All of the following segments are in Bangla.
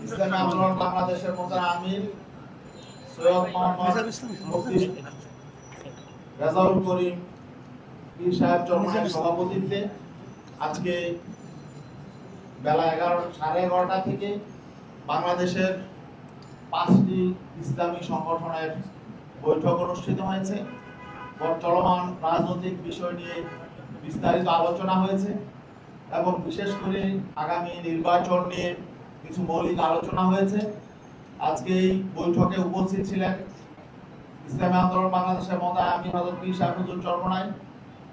ইসলামী আন্দোলন বাংলাদেশের প্রধান আমির সৈয়দ মোহাম্মদ মুফতি রেজাউল করিম পীর সাহেব চরমনায়ের সভাপতিত্বে আজকে বেলা 11:30 থেকে বাংলাদেশের 5টি ইসলামী সংগঠনের বৈঠক অনুষ্ঠিত হয়েছে। চলমান রাজনৈতিক বিষয় নিয়ে বিস্তারিত আলোচনা হয়েছে এবং বিশেষ করে আগামী নির্বাচন নিয়ে কিছু মৌলিক আলোচনা হয়েছে। আজকে এই বৈঠকে উপস্থিত ছিলেন ইসলামী আন্দোলন বাংলাদেশের মোতায়েন আমির হযরত পীর সাহেব হুজুর চরমনাই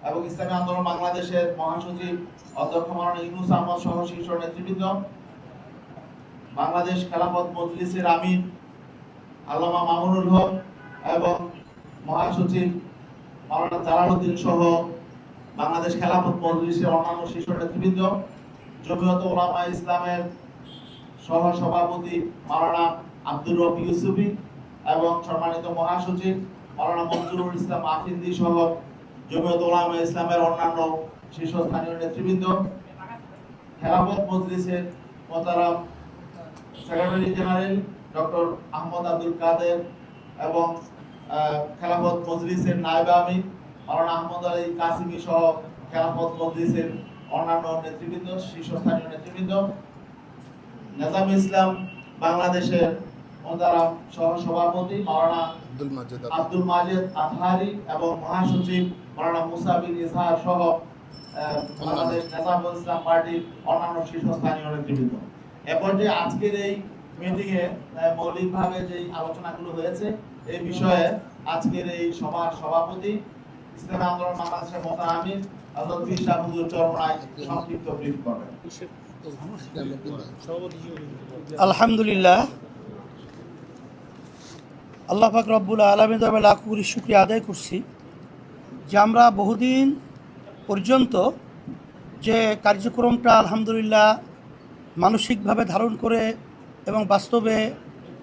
এবং ইসলামী আন্দোলন বাংলাদেশের মহাসচিব অধ্যক্ষ মাওলানা ইউনূস আহমদ সহ শীর্ষ নেতৃবৃন্দ, বাংলাদেশ খেলাফত মজলিসের আমির আল্লামা মামুনুল হক এবং মহাসচিব মাওলানা জালালউদ্দিন সহ বাংলাদেশ খেলাফত মজলিসের অন্যান্য শীর্ষ নেতৃবৃন্দ, জমিয়ত উলামা ইসলামের সহ সভাপতি মাওলানা আব্দুর রব ইউসুফি এবং সম্মানিত মহাসচিব মাওলানা মঞ্জুরুল ইসলাম আফিন্দি সহ জমিয়ত উলামা ইসলামের অন্যান্য শীর্ষস্থানীয় নেতৃবৃন্দ, খেলাফত মজলিসের মোহতারাম secretary general doctor Ahmad Abdul Kader এবং খেলাফত মজলিসের নায়েব আমির মাওলানা আহমদ আলী কাসিমি সহ খেলাফত মজলিসের অন্যান্য নেতৃবৃন্দ, শীর্ষস্থানীয় নেতৃবৃন্দ, নেজাম ইসলাম বাংলাদেশের মোহতারাম সহ সভাপতি মাওলানা আব্দুল মাজেদ আতহারি এবং মহাসচিব মাওলানা মুসা বিন ইজহার সহ বাংলাদেশ নেজামুল ইসলাম পার্টির অন্যান্য শীর্ষস্থানীয় নেতৃবৃন্দ। এরপর যে আজকের এই মিটিং এ মৌলিকভাবে যে আলোচনাগুলো হয়েছে এই বিষয়ে আজকের এই সভার সভাপতি ইসলামী আন্দোলন বাংলাদেশের মোতায়েন আমির হযরত পীর সাহেব হুজুর চরমনাই সংক্ষিপ্ত ব্রিফ করবেন। আলহামদুলিল্লাহ, আল্লাহ পাক রব্বুল আলামিনের দরবারে লাখ কোটি শুকরিয়া আদায় করছি যে আমরা বহুদিন পর্যন্ত যে কার্যক্রমটা আলহামদুলিল্লাহ মানসিকভাবে ধারণ করে এবং বাস্তবে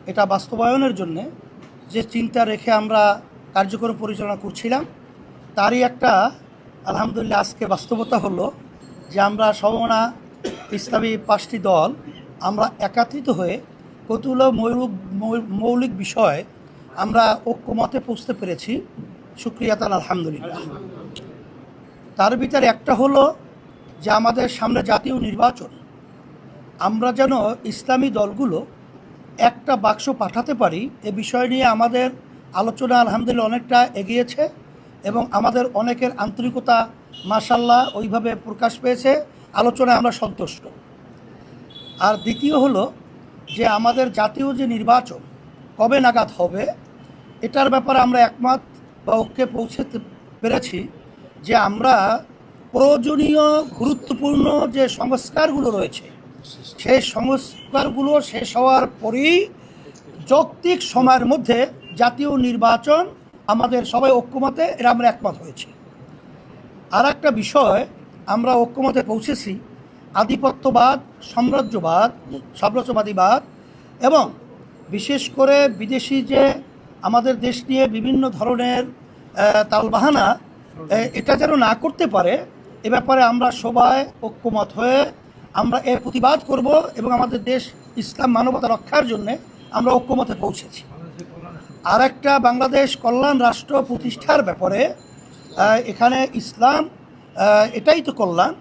এটা বাস্তবায়নের জন্য যে চিন্তা রেখে আমরা কার্যক্রম পরিচালনা করছিলাম তারই একটা আলহামদুলিল্লাহ আজকে বাস্তবতা হলো যে আমরা সমমনা ইসলামী 5টি দল আমরা একত্রিত হয়ে কতগুলো মৌলিক বিষয় আমরা ঐক্যমতে পৌঁছতে পেরেছি। শুকরিয়া তাআলা আলহামদুলিল্লাহ। তার ভিতরে একটা হলো যে আমাদের সামনে জাতীয় নির্বাচন, আমরা যেন ইসলামী দলগুলো একটা বাক্স পাঠাতে পারি এ বিষয় নিয়ে আমাদের আলোচনা আলহামদুলিল্লাহ অনেকটা এগিয়েছে এবং আমাদের অনেকের আন্তরিকতা মাশাআল্লাহ ওইভাবে প্রকাশ পেয়েছে, আলোচনায় আমরা সন্তুষ্ট। আর দ্বিতীয় হলো যে আমাদের জাতীয় যে নির্বাচন কবে নাগাদ হবে এটার ব্যাপারে আমরা একমত বা ঐক্যে পৌঁছতে পেরেছি যে আমরা প্রয়োজনীয় গুরুত্বপূর্ণ যে সংস্কারগুলো রয়েছে সেই সংস্কারগুলো শেষ হওয়ার পরেই যৌক্তিক সময়ের মধ্যে জাতীয় নির্বাচন আমাদের সবাই ঐক্যমতে এরা আমরা একমত হয়েছি। আর একটা বিষয় আমরা ঐক্যমতে পৌঁছেছি, আধিপত্যবাদ, সাম্রাজ্যবাদীবাদ এবং বিশেষ করে বিদেশি যে আমাদের দেশ নিয়ে বিভিন্ন ধরনের তালবাহানা এটা যেন না করতে পারে এ ব্যাপারে আমরা সবাই ঐক্যমত হয়ে আমরা এর প্রতিবাদ করব এবং আমাদের দেশ ইসলাম মানবতা রক্ষার জন্য আমরা ঐক্যমতে পৌঁছেছি। আর একটা বাংলাদেশ কল্যাণ রাষ্ট্র প্রতিষ্ঠার ব্যাপারে এখানে ইসলাম এটাই তো কল্যাণ,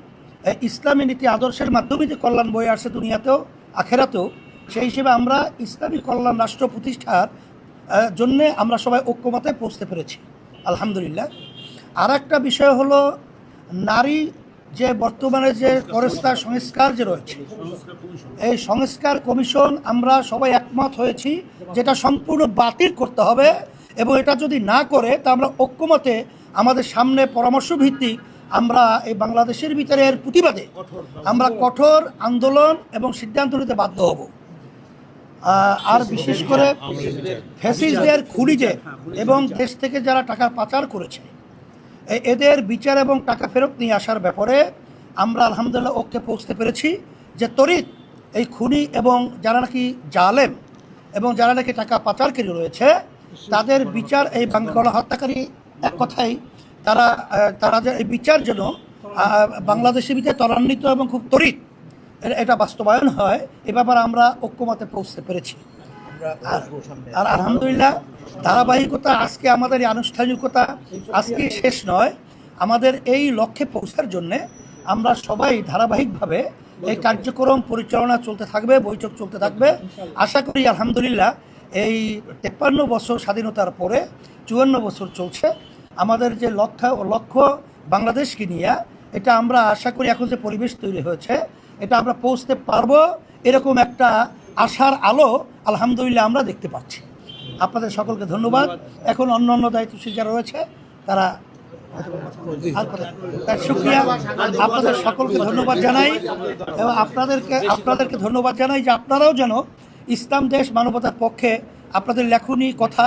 ইসলামী নীতি আদর্শের মাধ্যমে যে কল্যাণ বয়ে আসছে দুনিয়াতেও আখেরাতেও, সেই হিসেবে আমরা ইসলামী কল্যাণ রাষ্ট্র প্রতিষ্ঠার জন্যে আমরা সবাই ঐক্যমতে পৌঁছতে পেরেছি আলহামদুলিল্লাহ। আর একটা বিষয় হলো নারী যে বর্তমানে যে পরিষ্কার সংস্কার যে রয়েছে এই সংস্কার কমিশন আমরা সবাই একমত হয়েছি যেটা সম্পূর্ণ বাতিল করতে হবে এবং এটা যদি না করে তা আমরা ঐক্যমতে আমাদের সামনে পরামর্শ ভিত্তিক আমরা এই বাংলাদেশের ভিতরে এর প্রতিবাদে আমরা কঠোর আন্দোলন এবং সিদ্ধান্ত নিতে বাধ্য হব। আর বিশেষ করে ফ্যাসিস্টদের খুনিদের এবং দেশ থেকে যারা টাকা পাচার করেছে এদের বিচার এবং টাকা ফেরত নিয়ে আসার ব্যাপারে আমরা আলহামদুলিল্লাহ ঐক্যে পৌঁছতে পেরেছি যে তড়িৎ এই খুনি এবং যারা নাকি জালেম এবং যারা নাকি টাকা পাচারকারী রয়েছে তাদের বিচার, এই গণহত্যাকারী এক কথাই তারা যে এই বিচার যেন বাংলাদেশের ভিতরে ত্বরান্বিত এবং খুব তড়িৎ এটা বাস্তবায়ন হয়, এ ব্যাপারে আমরা ঐক্যমতে পৌঁছতে পেরেছি। আর আলহামদুলিল্লাহ ধারাবাহিকতা, আজকে আমাদের এই আনুষ্ঠানিকতা আজকে শেষ নয়, আমাদের এই লক্ষ্যে পৌঁছার জন্যে আমরা সবাই ধারাবাহিকভাবে এই কার্যক্রম পরিচালনা চলতে থাকবে, বৈঠক চলতে থাকবে। আশা করি আলহামদুলিল্লাহ এই 53 বছর স্বাধীনতার পরে 54 বছর চলছে আমাদের যে লক্ষ্য বাংলাদেশকে নিয়ে, এটা আমরা আশা করি এখন যে পরিবেশ তৈরি হয়েছে এটা আমরা পৌঁছতে পারবো, এরকম একটা আশার আলো আলহামদুলিল্লাহ আমরা দেখতে পাচ্ছি। আপনাদের সকলকে ধন্যবাদ। এখন অন্য দায়িত্বশীল যারা রয়েছে তারা শুক্রিয়া, আপনাদের সকলকে ধন্যবাদ জানাই এবং আপনাদেরকে ধন্যবাদ জানাই যে আপনারাও যেন ইসলাম দেশ মানবতার পক্ষে আপনাদের লেখনী কথা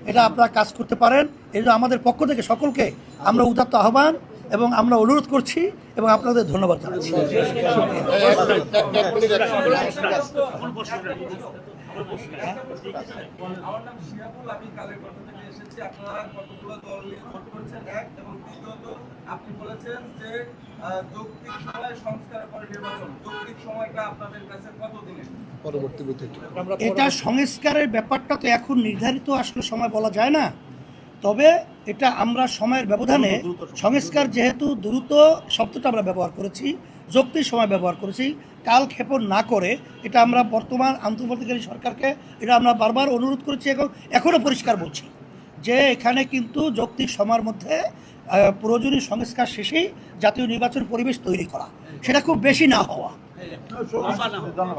এটা আপনারা কাজ করতে পারেন। এই জন্য আমাদের পক্ষ থেকে সকলকে আমরা উদাত্ত আহ্বান এবং আমরা অনুরোধ করছি এবং আপনাদের ধন্যবাদ জানাচ্ছি। আমার নাম শিহাবুল, আমি কালেরকোটা থেকে এসেছি। আপনারা কতগুলো দল নিয়ে ভোট করেছেন, এক, এবং দ্বিতীয়ত আপনি বলেছেন যে যৌক্তিক সময় সংস্কার করে নির্বাচন, যৌক্তিক সময়টা আপনাদের কাছে কতদিনের? পরবর্তী এটা সংস্কারের ব্যাপারটা তো এখন নির্ধারিত আসলে সময় বলা যায় না, তবে এটা আমরা সময়ের ব্যবধানে সংস্কার, যেহেতু দ্রুত শব্দটা আমরা ব্যবহার করেছি, যৌক্তিক সময় ব্যবহার করেছি, কালক্ষেপণ না করে এটা আমরা বর্তমান আন্তর্বর্তীকালীন সরকারকে এটা আমরা বারবার অনুরোধ করেছি, এখনও পরিষ্কার বলছি যে এখানে কিন্তু যৌক্তিক সময়ের মধ্যে প্রয়োজনীয় সংস্কার শেষেই জাতীয় নির্বাচন পরিবেশ তৈরি করা, সেটা খুব বেশি না হওয়া।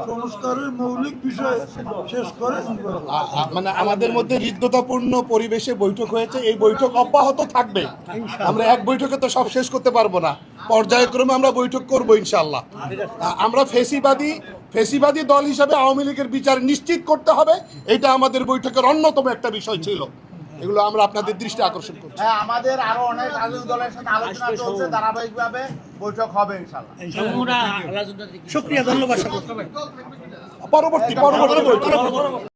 সংস্কারের মৌলিক বিষয় শেষ করে মানে আমাদের মধ্যে হৃদ্যতাপূর্ণ পরিবেশে বৈঠক হয়েছে, এই বৈঠক অব্যাহত থাকবে। আমরা এক বৈঠকে তো সব শেষ করতে পারবো না, পর্যায়ক্রমে আমরা বৈঠক করবো ইনশাআল্লাহ। আমরা ফেসিবাদী দল হিসাবে আওয়ামী লীগের বিচার নিশ্চিত করতে হবে, এটা আমাদের বৈঠকের অন্যতম একটা বিষয় ছিল। এগুলো আমরা আপনাদের দৃষ্টি আকর্ষণ করছি। হ্যাঁ, আমাদের আরো অনেক রাজনৈতিক দলের সাথে আলোচনা চলছে, ধারাবাহিকভাবে বৈঠক হবে ইনশাআল্লাহ। শুকরিয়া, ধন্যবাদ। পরবর্তী বৈঠক